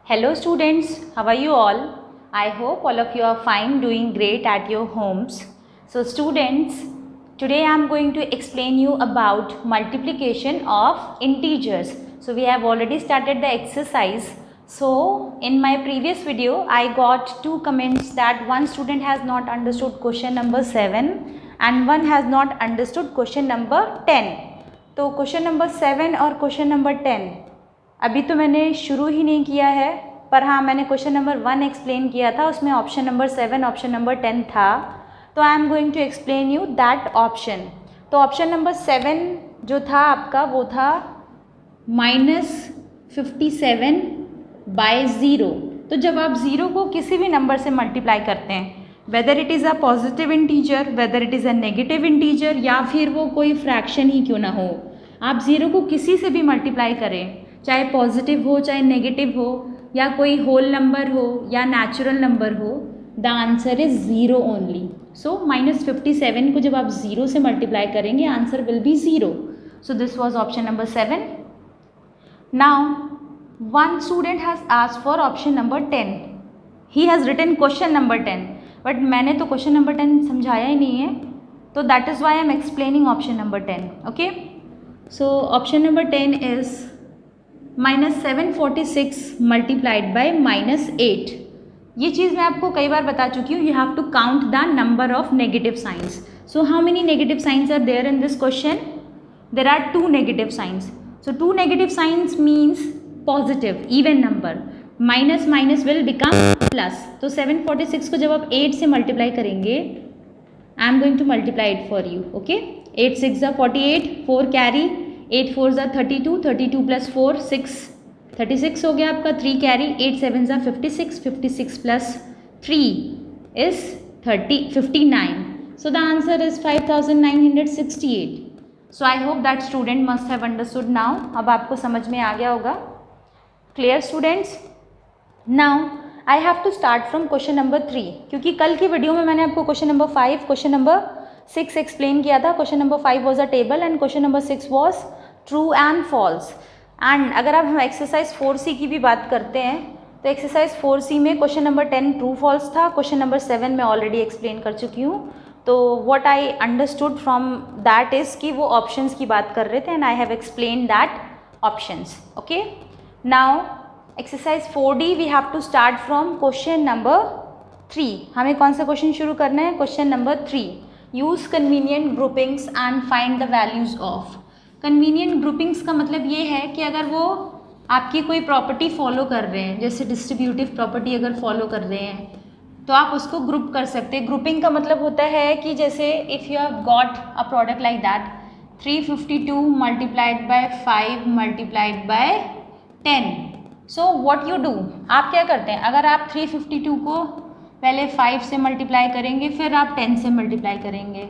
Hello students, how are you all? I hope all of you are fine, doing great at your homes. So students, today I am going to explain you about multiplication of integers. So we have already started the exercise. So in my previous video, I got two comments that one student has not understood question number 7 and one has not understood question number 10. तो question number 7 और question number 10 अभी तो मैंने शुरू ही नहीं किया है, पर हाँ मैंने क्वेश्चन नंबर 1 एक्सप्लेन किया था, उसमें ऑप्शन नंबर 7 ऑप्शन नंबर 10 था, तो I am going to explain you that option. तो ऑप्शन नंबर 7 जो था आपका वो था -57 बाय 0. तो जब आप 0 को किसी भी नंबर से मल्टीप्लाई करते हैं, whether it is a positive integer, whether it is a negative integer, या फिर वो कोई फ्रैक्शन ही क्यों ना हो, आप 0 को किसी से भी मल्टीप्लाई करें, चाहे पॉजिटिव हो चाहे नेगेटिव हो, या कोई होल नंबर हो या नेचुरल नंबर हो, the answer is 0 only. So -57 को जब आप 0 से मल्टीप्लाई करेंगे, answer will be 0. So this was option number 7. Now one student has asked for option number 10. He has written question number 10, but मैंने तो क्वेश्चन नंबर 10 समझाया ही नहीं है, तो that is why I am explaining option number 10. Okay, so option number 10 is -746 multiplied by -8. ये चीज़ मैं आपको कई बार बता चुकी हूँ. You have to count the number of negative signs. So how many negative signs are there in this question? There are 2 negative signs. So 2 negative signs means positive even number. Minus minus will become plus. तो 746 को जब आप 8 से multiply करेंगे, I am going to multiply it for you. Okay, 8 6 ज़ा 48, 4 carry, 8 4 ज़ा 32, 32 plus 4 6, 36 हो गया आपका, 3 कैरी, 8 7 ज़ा 56, 56 plus 3 is 59. So the answer is 5968. So I hope that student must have understood now. अब आपको समझ में आ गया होगा. Clear students? Now I have to start from question number 3, क्योंकि कल की वीडियो में मैंने आपको question number 5, question number 6 explain किया था. Question number 5 was a table and question number 6 was true and false. And अगर अब हम एक्सरसाइज 4C की भी बात करते हैं, तो एक्सरसाइज 4C में क्वेश्चन नंबर 10 ट्रू फॉल्स था. क्वेश्चन नंबर 7 मैं ऑलरेडी एक्सप्लेन कर चुकी हूँ. तो what I understood from that is कि वो ऑप्शंस की बात कर रहे थे, and I have explain that options. Okay, now exercise 4D we have to start from question number 3. हमें कौन सा क्वेश्चन शुरू करना है? Question number 3. Use convenient groupings and find the values of. Convenient groupings का मतलब ये है कि अगर वो आपकी कोई प्रॉपर्टी फॉलो कर रहे हैं, जैसे डिस्ट्रीब्यूटिव प्रॉपर्टी अगर फॉलो कर रहे हैं, तो आप उसको ग्रुप कर सकते हैं. ग्रुपिंग का मतलब होता है कि जैसे if you have got a product like that 352 multiplied by 5 multiplied by 10. So what you do, आप क्या करते हैं? अगर आप 352 को पहले 5 से मल्टीप्लाई करेंगे, फिर आप 10 से मल्टीप्लाई करेंगे,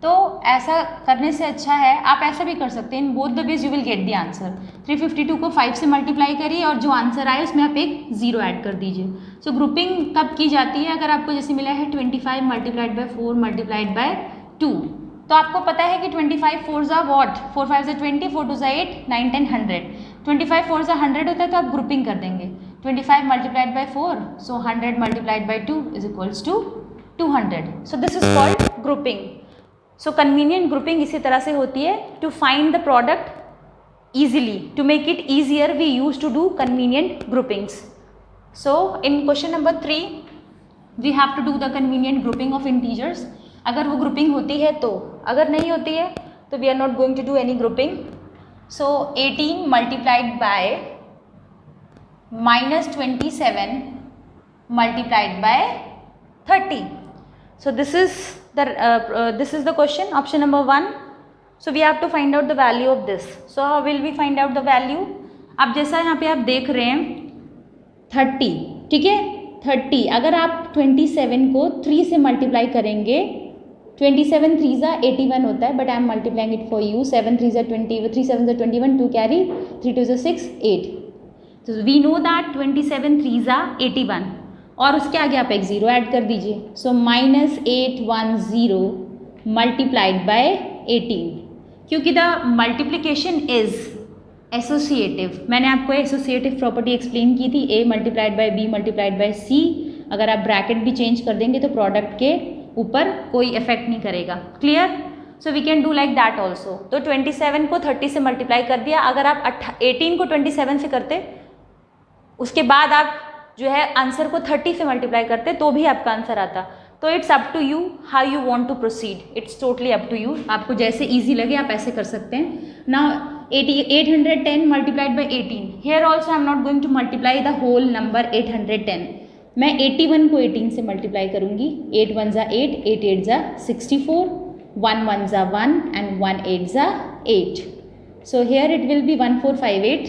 तो ऐसा करने से अच्छा है आप ऐसा भी कर सकते हैं. In both the ways you will get the answer. 352 को 5 से मल्टीप्लाई करिए और जो आंसर आए उसमें आप एक 0 ऐड कर दीजिए. सो ग्रुपिंग कब की जाती है? अगर आपको जैसे मिला है 25 मल्टीप्लाइड बाय 4 मल्टीप्लाइड बाय 2, तो आपको पता है कि 25 4 ज़ा वॉट, 4 5 ज़ा 20, 4 2 ज़ा 8, 9 10 100. 25 4 ज़ा 100 होता है, तो आप ग्रुपिंग कर देंगे. 25 multiplied by 4, so 100 multiplied by 2 is equals to 200. So this is called grouping. So convenient grouping इसी तरह से होती है. To find the product easily, to make it easier, we use to do convenient groupings. So in question number 3 we have to do the convenient grouping of integers. अगर वो grouping होती है तो, अगर नहीं होती है तो we are not going to do any grouping. So 18 multiplied by -27 multiplied by 30. So this is the question, option number 1. So we have to find out the value of this. So how will we find out the value? अब जैसा यहाँ पे आप देख रहे हैं 30, ठीक है, 30. अगर आप 27 को 3 से मल्टीप्लाई करेंगे, 27 3 ज़ा 81 होता है, but I am multiplying it for you. 7 3 ज़ा 20, 3 7 ज़ा 21, 2 कैरी, 3 2 ज़ा 6 8. तो वी नो दैट 27 3 ज़ा 81, और उसके आगे आप एक 0 ऐड कर दीजिए. सो -810 मल्टीप्लाइड बाय 18, क्योंकि द मल्टीप्लिकेशन इज एसोसिएटिव, मैंने आपको एसोसिएटिव प्रॉपर्टी एक्सप्लेन की थी, A multiplied by B multiplied by C. अगर आप ब्रैकेट भी चेंज कर देंगे तो प्रोडक्ट के ऊपर कोई इफेक्ट नहीं करेगा। Clear? So we can do like that also. तो 27 को 30 से मल्टीप्लाई कर दिया। अगर आप 18 को 27 से करते, उसके बाद आप जो है आंसर को 30 से मल्टीप्लाई करते, तो भी आपका आंसर आता। तो it's up to you how you want to proceed, it's totally up to you. आपको जैसे इजी लगे आप ऐसे कर सकते हैं। Now 810 multiplied by 18, here also I am not going to multiply the whole number 810। मैं 81 को 18 से मल्टीप्लाई करूंगी। 8 1 ज़ा 8, 8 8 ज़ा 64, 1 1 ज़ा 1 एंड 1 8 ज़ा 8। So here it will be 1458,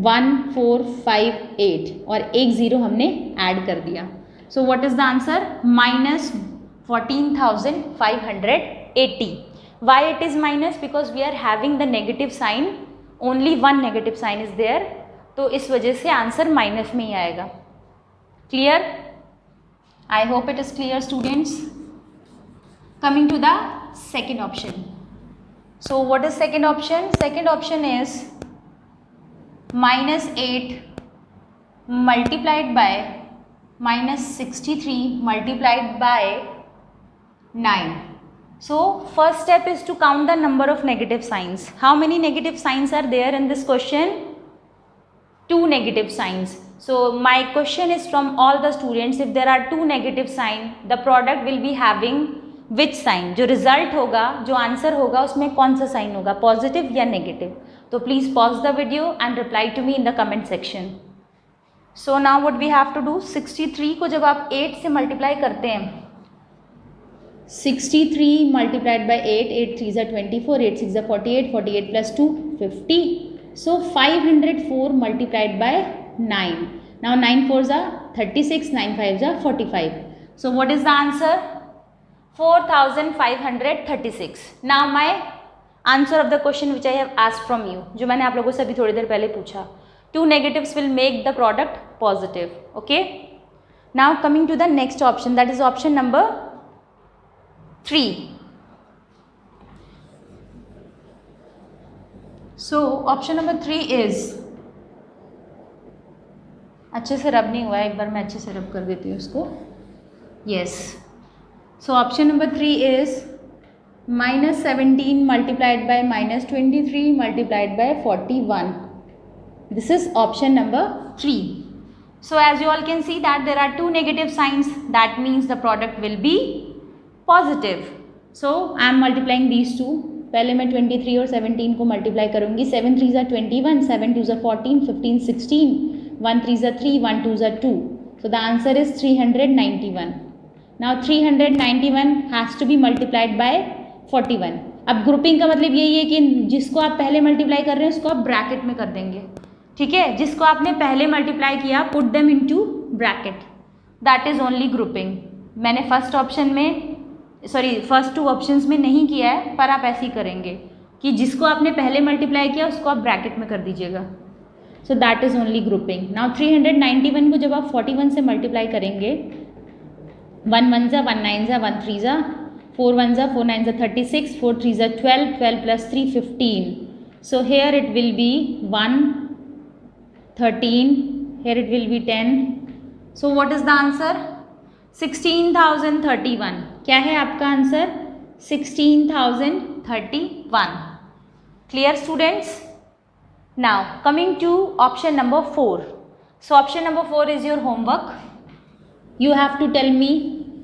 1458 और एक ज़ीरो हमने ऐड कर दिया। So what is the answer? Minus 14,580. Why it is minus? Because we are having the negative sign, only one negative sign is there, तो इस वजह से आंसर माइनस में ही आएगा। Clear? I hope it is clear students. Coming to the second option. So what is second option? Second option is -8 multiplied by -63 multiplied by 9. So first step is to count the number of negative signs. How many negative signs are there in this question? 2 negative signs. So my question is from all the students, if there are 2 negative signs, the product will be having which sign? जो result होगा, जो answer होगा, उसमें कौन सा sign होगा, positive या negative? तो please pause the video and reply to me in the comment section. So now what we have to do, 63 को जब आप 8 से मल्टीप्लाई करते हैं, 63 मल्टीप्लाइड बाई 8, 8 3 ज़ा 24, 8 6 ज़ा 48, 48 plus 2 50. So 504 multiplied by 9. Now 9 4 ज़ा 36, 9 5 ज़ा 45. So what is the answer? 4536. Now my answer of the question which I have asked from you, जो मैंने आप लोगों से अभी थोड़ी देर पहले पूछा, 2 negatives will make the product positive. Okay. Now coming to the next option, that is option number 3. So option number 3 is, अच्छे से रब नहीं हुआ है, एक बार मैं अच्छे से रब कर देती हूँ उसको. Yes. So option number 3 is -17 multiplied by -23 multiplied by 41. This is option number 3. So as you all can see that there are 2 negative signs, that means the product will be positive. So I am multiplying these two. पहले मैं 23 और 17 को multiply करूँगी. 7 3 ज़ा 21, 7 2 ज़ा 14, 15 16, 1 3 ज़ा 3, 1 2 ज़ा 2. So the answer is 391. Now 391 has to be multiplied by 41. अब ग्रुपिंग का मतलब यही है कि जिसको आप पहले मल्टीप्लाई कर रहे हैं उसको आप ब्रैकेट में कर देंगे. ठीक है, जिसको आपने पहले मल्टीप्लाई किया put them into bracket, that is only grouping. मैंने फर्स्ट टू ऑप्शंस में नहीं किया है, पर आप ऐसे ही करेंगे कि जिसको आपने पहले मल्टीप्लाई किया उसको आप ब्रैकेट में कर दीजिएगा. So that is only grouping. Now 391 को जब आप 41 से मल्टीप्लाई करेंगे, 1 1 ज़ा 1 9 ज़ा 1 3 ज़ा 4 1 ज़ा 4 9 ज़ा 36, 4 3 ज़ा 12, 12 plus 3 15. So here it will be 1 13, here it will be 10. So what is the answer? 16,031. क्या है आपका answer? 16,031. Clear students? Now coming to option number 4. So option number 4 is your homework. You have to tell me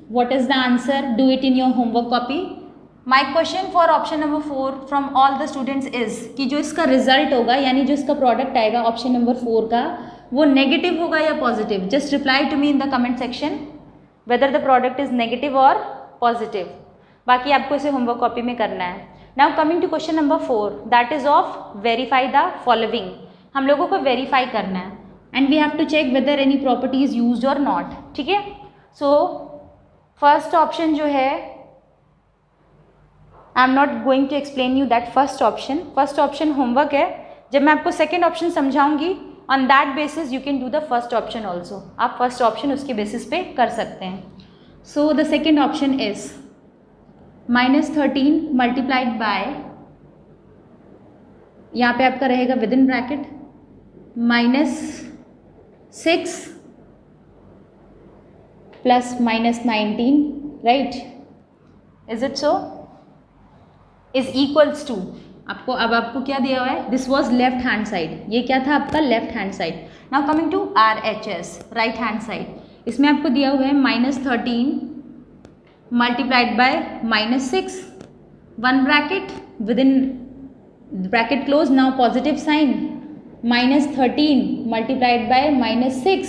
what is the answer. Do it in your homework copy. My question for option number 4 from all the students is कि जो इसका result होगा यानी जो इसका product आएगा option number 4 का, वो नेगेटिव होगा या positive. Just reply to me in the comment section whether the product is negative और पॉजिटिव. बाकी आपको इसे होमवर्क कॉपी में करना है. Now coming to question number 4, that is of verify the following. हम लोगों को वेरीफाई करना है and we have to check whether any property is used और नॉट. ठीक है. सो फर्स्ट ऑप्शन जो है, I am not going to explain you that first option. First option homework है. जब मैं आपको सेकेंड ऑप्शन समझाऊंगी, on that basis you can do the first option also. आप फर्स्ट ऑप्शन उसके बेसिस पे कर सकते हैं. So the second option is -13 multiplied by यहाँ पे आपका रहेगा within bracket -6 plus -19, right, is it so, is equals to, आपको अब आपको क्या दिया हुआ है, this was left hand side, ये क्या था आपका left hand side. Now coming to RHS, right hand side, इसमें आपको दिया हुआ है -13 multiplied by -6, one bracket within bracket close, now positive sign, -13 multiplied by -6,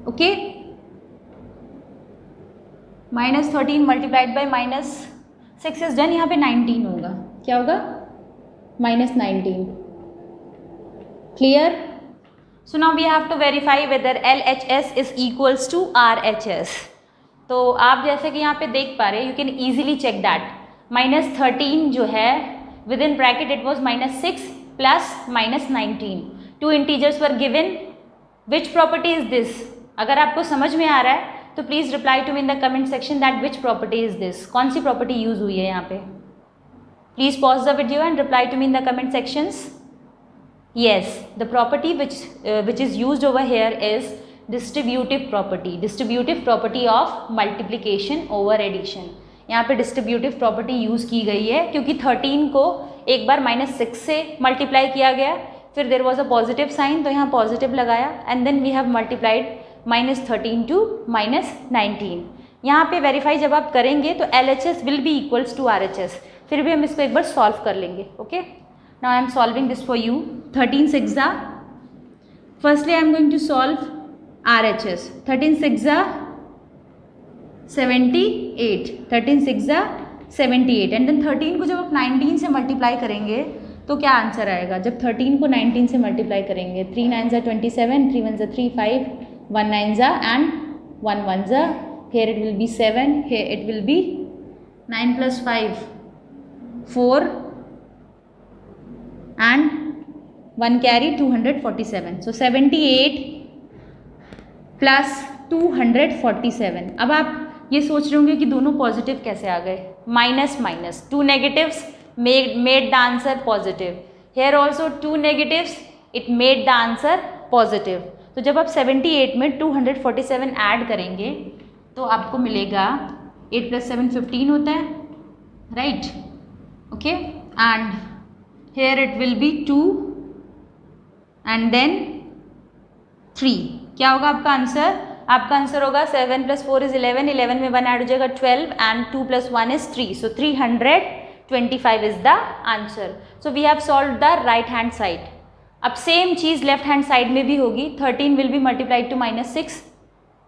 okay, -13 multiplied by -6 is done. यहाँ पे 19 होगा, क्या होगा, -19, clear. So now we have to verify whether LHS is equals to RHS. तो आप जैसे कि यहाँ पे देख पा रहे हैं, you can easily check that. -13 जो है within bracket it was -6 plus -19, two integers were given. Which property is this? अगर आपको समझ में आ रहा है तो please reply to me in the comment section that which property is this. कौन सी प्रॉपर्टी यूज हुई है यहाँ पे? Please pause the video and reply to me in the comment sections. Yes, the property which is used over here is distributive property. Distributive property of multiplication over addition. यहाँ पे distributive property use की गई है क्योंकि 13 को एक बार -6 से multiply किया गया, फिर there was a positive sign तो यहाँ पॉजिटिव लगाया, and then we have multiplied -13 to -19. यहाँ पे वेरीफाई जब आप करेंगे तो LHS will be equals to RHS. फिर भी हम इसको एक बार सॉल्व कर लेंगे. Okay, now I am solving this for you. 13 6 are, firstly I am going to solve RHS. 13 6 are 78, 13 6 are 78, and then 13 को जब आप 19 से मल्टीप्लाई करेंगे तो क्या आंसर आएगा? जब 13 को 19 से मल्टीप्लाई करेंगे, 3 9s are 27, 3 1s are 3 5, 1 9s are and 1 1s are, here it will be 7, here it will be 9 plus 5 4 and 1 carry 247. So 78 plus 247. अब आप ये सोच रहे होंगे कि दोनों पॉजिटिव कैसे आ गए? Minus minus, two negatives made the answer positive. Here also two negatives, it made the answer positive. तो जब आप 78 में 247 ऐड करेंगे तो आपको मिलेगा 8 + 7 15 होता है, right, okay, and here it will be 2 and then 3. क्या होगा आपका आंसर? आपका आंसर होगा 7 + 4 is 11, 11 में 1 ऐड हो जाएगा 12 and 2 + 1 is 3. So 325 is the answer. So we have solved the right hand side. अब सेम चीज़ लेफ्ट हैंड साइड में भी होगी. 13 will be multiplied to -6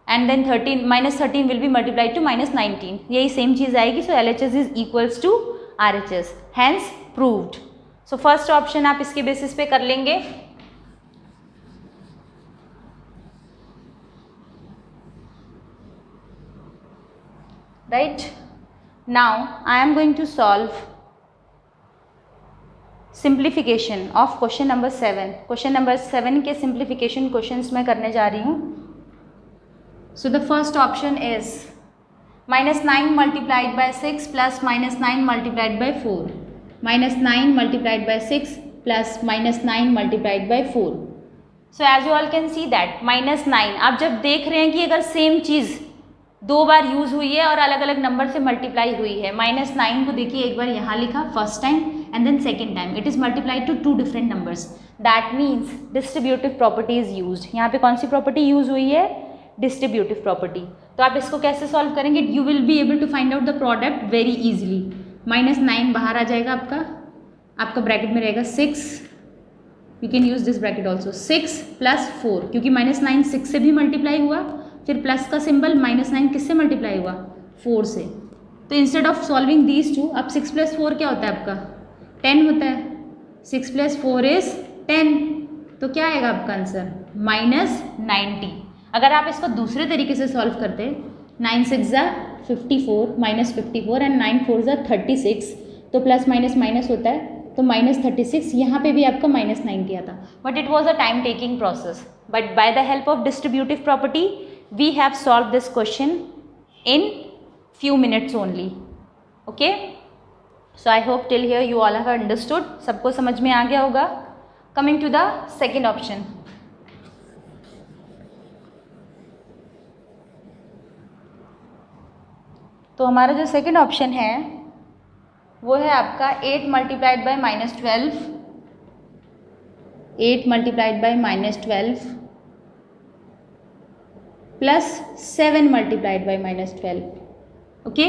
and then -13 will be multiplied to -19. यही same चीज़ आएगी. So LHS is equals to RHS. Hence proved. So first option आप इसके basis पे कर लेंगे. Right, now I am going to solve simplification of question number 7. Question number 7 के simplification questions मैं करने जा रही हूँ. So the first option is -9 multiplied by 6 plus -9 multiplied by 4. -9 multiplied by 6 plus -9 multiplied by 4. So as you all can see that -9, आप जब देख रहे हैं कि अगर सेम चीज़ दो बार यूज़ हुई है और अलग अलग नंबर से मल्टीप्लाई हुई है, -9 को देखिए एक बार यहाँ लिखा first time and then second time, it is multiplied to 2 different numbers. That means distributive property is used. यहाँ पे कौन सी प्रॉपर्टी यूज हुई है? Distributive property. तो आप इसको कैसे सॉल्व करेंगे? You will be able to find out the product very easily. -9 बाहर आ जाएगा आपका ब्रैकेट में रहेगा 6. You can use this bracket also. 6 + 4, क्योंकि -9 6 से भी मल्टीप्लाई हुआ, फिर प्लस का सिंबल, -9 किससे मल्टीप्लाई हुआ? 4 से. तो instead of solving these two, अब 6 + 4 क्या होता है आपका? 10 होता है. 6 + 4 is 10. तो क्या आएगा आपका आंसर? -90. अगर आप इसको दूसरे तरीके से सॉल्व करते, 9 6 54 -54 एंड 9 4 36, तो प्लस माइनस माइनस होता है, तो -36. यहाँ पे भी आपका -90 आता, but it was a time taking process. But by the help of distributive property we have solve this question in few minutes only. Okay, so I hope till here you all have understood, सबको समझ में आ गया होगा. Coming to the second option. तो हमारा जो second option है वो है आपका 8 multiplied bye -12, 8 multiplied bye -12 plus 7 multiplied by -12. Okay,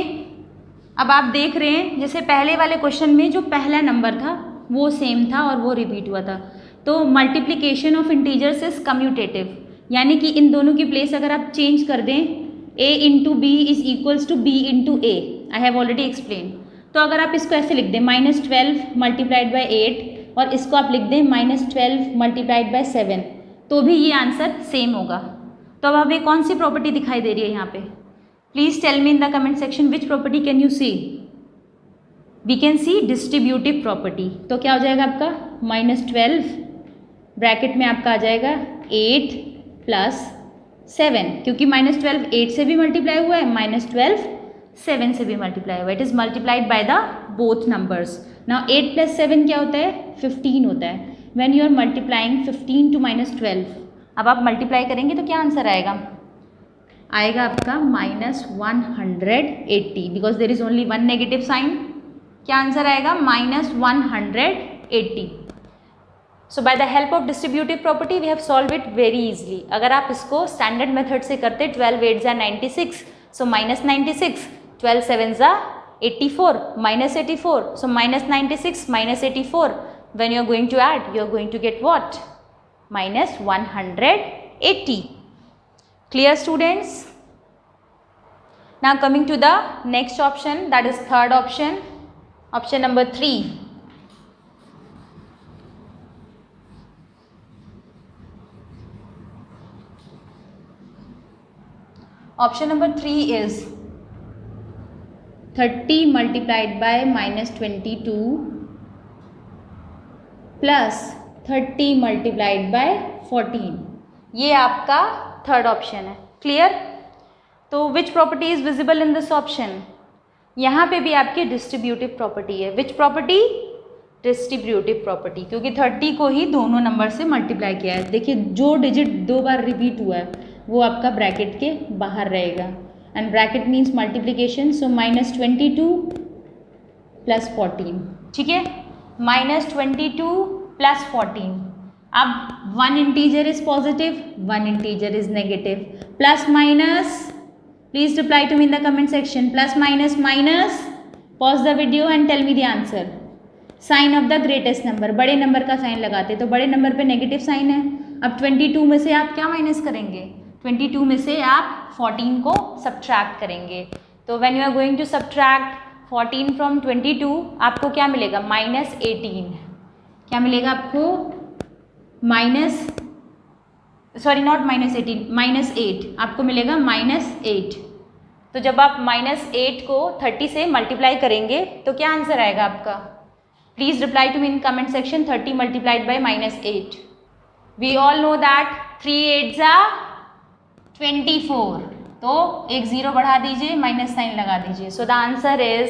अब आप देख रहे हैं जैसे पहले वाले क्वेश्चन में जो पहला नंबर था वो सेम था और वो रिपीट हुआ था. तो multiplication of integers is commutative, यानी कि इन दोनों की प्लेस अगर आप चेंज कर दें, a into b is equals to b into a. I have already explain. तो अगर आप इसको ऐसे लिख दें -12 मल्टीप्लाइड बाय 8 और इसको आप लिख दें -12 मल्टीप्लाइड बाय 7, तो भी ये आंसर सेम होगा. तो अब हमें कौन सी प्रॉपर्टी दिखाई दे रही है यहाँ पे? Please tell me in the comment section which property can you see. We can see distributive property. तो क्या हो जाएगा आपका -12 ब्रैकेट में आपका आ जाएगा 8 प्लस 7, क्योंकि -12 8 से भी मल्टीप्लाई हुआ है, -12 7 से भी मल्टीप्लाई हुआ है. It is multiplied by the both numbers. Now 8 plus 7 क्या होता है? 15 होता है. When you are multiplying 15 to -12, अब आप मल्टीप्लाई करेंगे तो क्या आंसर आएगा? आएगा आपका -180, because there is only one negative sign. क्या आंसर आएगा? -180. So by the help of distributive property we have solve it very easily. अगर आप इसको स्टैंडर्ड मेथड से करते 12 8 ज़ा 96, सो -96, 12 7 ज़ा 84, -84, so -96 -84. When you are going to add, you are going to get what? -180. Clear, students? Now coming to the next option, that is third option, option number 3. Option number 3 is 30 multiplied by -22 plus 30 multiplied by 14. ये आपका third option है. Clear? तो विच property is visible in this option? यहाँ पे भी आपकी distributive property है. Which property? Distributive property, क्योंकि 30 को ही दोनों नंबर से मल्टीप्लाई किया है. देखिए जो डिजिट 2 बार रिपीट हुआ है वो आपका ब्रैकेट के बाहर रहेगा. And bracket means multiplication, so -22 plus 14. ठीक है, -22 प्लस 14. अब one integer is positive, one integer is negative. Plus minus, please reply to me in the comment section. Plus minus minus, pause the video and tell me the answer. Sign of the greatest number, बड़े number का sign लगाते, तो बड़े number पे negative sign है. अब 22 में से आप क्या माइनस करेंगे? 22 में से आप 14 को सब्ट्रैक्ट करेंगे. तो when you are going to subtract 14 from 22, आपको क्या मिलेगा? -18. क्या मिलेगा आपको? -8 आपको मिलेगा -8. तो जब आप -8 को 30 से मल्टीप्लाई करेंगे तो क्या आंसर आएगा आपका? Please reply to me in comment section. 30 multiplied by -8. We all know that 3 8 ज़ा 24. तो एक 0 बढ़ा दीजिए, माइनस साइन लगा दीजिए. सो द आंसर इज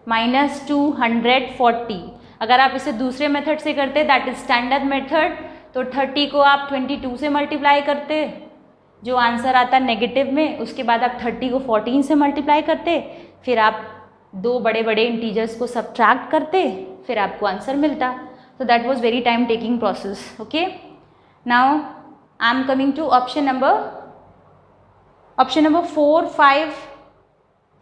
-240. अगर आप इसे दूसरे मेथड से करते, दैट इज स्टैंडर्ड मेथड, तो 30 को आप 22 से मल्टीप्लाई करते, जो आंसर आता नेगेटिव में. उसके बाद आप 30 को 14 से मल्टीप्लाई करते, फिर आप दो बड़े बड़े इंटीजर्स को सब्ट्रैक्ट करते, फिर आपको आंसर मिलता. तो that was very time taking process. Okay, now I am coming to option number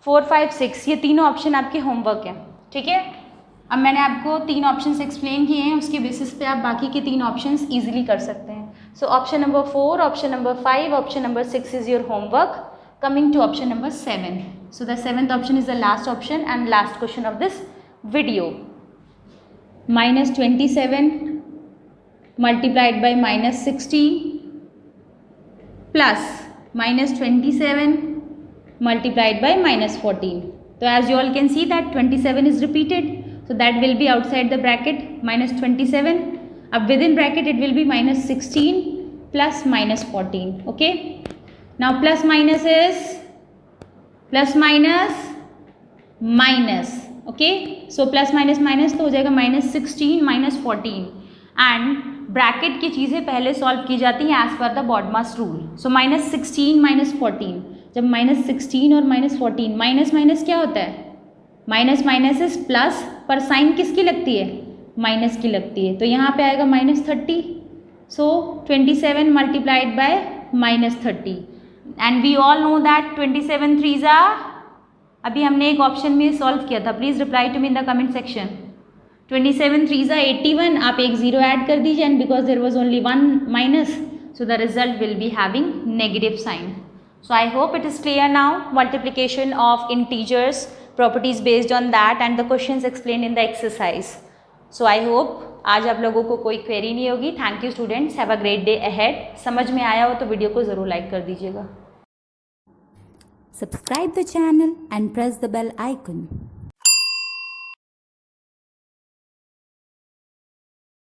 4 5 6. ये तीनों ऑप्शन आपके होमवर्क हैं. ठीक है, अब मैंने आपको 3 ऑप्शंस एक्सप्लेन किए हैं, उसके बेसिस पे आप बाकी के 3 ऑप्शंस इजीली कर सकते हैं. So option number 4, option number 5, option number 6 is your homework. Coming to option number 7. So the 7th option is the last option and last question of this video. -27 multiplied by -60 plus -27 multiplied by -14. So as you all can see that 27 is repeated, so that will be outside the bracket -27. Up within bracket it will be -16 plus -14. Okay, now plus minus is plus minus minus. Okay, so plus minus minus तो हो जाएगा -16 -14 and bracket की चीज़ें पहले solve की जाती हैं as per the BODMAS rule. सो -16 -14, जब -16 और -14 माइनस माइनस क्या होता है, माइनस माइनस इज प्लस, पर साइन किसकी लगती है, माइनस की लगती है. तो यहाँ पे आएगा -30. So 27 multiplied by -30 and we all know that 27 3s are, अभी हमने एक ऑप्शन में सॉल्व किया था, please reply to me in the comment section. 27 3s are 81, आप एक जीरो ऐड कर दीजिए and because there was only one minus, so the result will be having negative sign. So I hope it is clear now. Multiplication of integers, properties based on that and the questions explained in the exercise. So I hope आज आप लोगों को कोई query नहीं होगी. Thank you students, have a great day ahead. समझ में आया हो तो वीडियो को ज़रूर लाइक कर दीजिएगा. Subscribe the channel and press the bell icon.